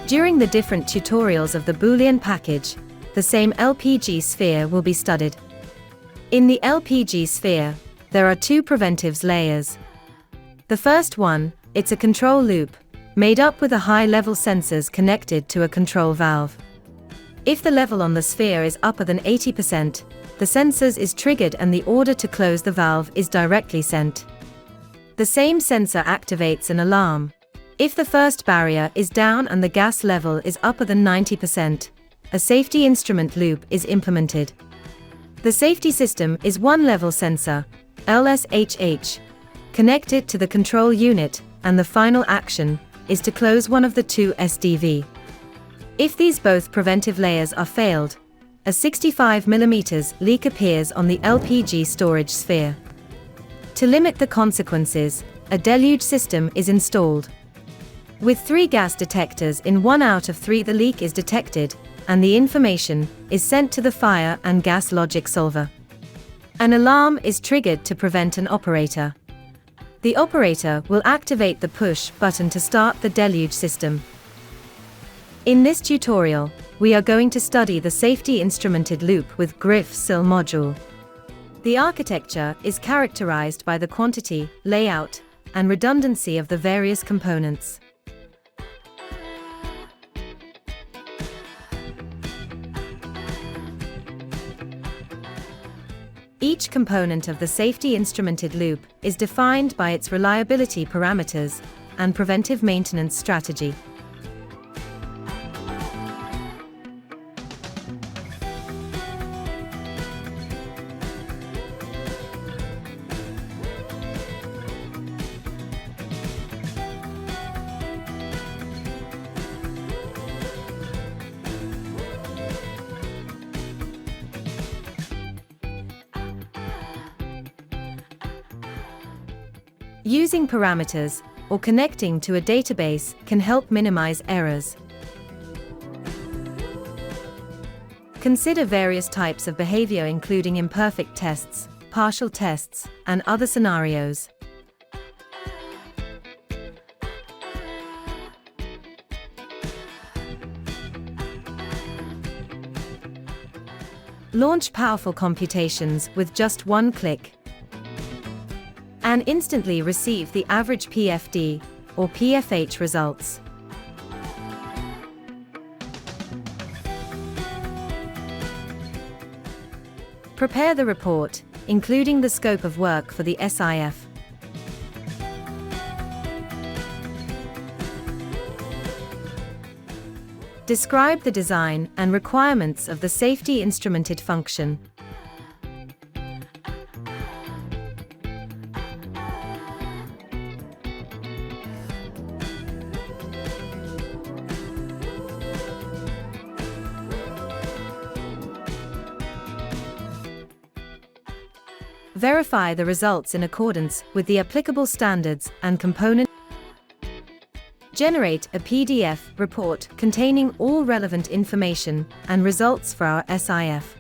During the different tutorials of the Boolean package, the same LPG sphere will be studied. In the LPG sphere, there are two preventives layers. The first one, it's a control loop, made up with a high-level sensors connected to a control valve. If the level on the sphere is upper than 80%, the sensors is triggered and the order to close the valve is directly sent. The same sensor activates an alarm. If the first barrier is down and the gas level is upper than 90%, a safety instrument loop is implemented. The safety system is one level sensor, LSHH, connected to the control unit, and the final action is to close one of the two SDV. If these both preventive layers are failed, a 65 mm leak appears on the LPG storage sphere. To limit the consequences, a deluge system is installed. With 3 gas detectors in 1 out of 3 the leak is detected, and the information is sent to the fire and gas logic solver. An alarm is triggered to prevent an operator. The operator will activate the push button to start the deluge system. In this tutorial, we are going to study the safety instrumented loop with GRIF SIL module. The architecture is characterized by the quantity, layout, and redundancy of the various components. Each component of the safety instrumented loop is defined by its reliability parameters and preventive maintenance strategy. Using parameters or connecting to a database can help minimize errors. Consider various types of behavior including imperfect tests, partial tests, and other scenarios. Launch powerful computations with just one click, and instantly receive the average PFD, or PFH results. Prepare the report, including the scope of work for the SIF. Describe the design and requirements of the safety instrumented function. Verify the results in accordance with the applicable standards and component. Generate a PDF report containing all relevant information and results for our SIF.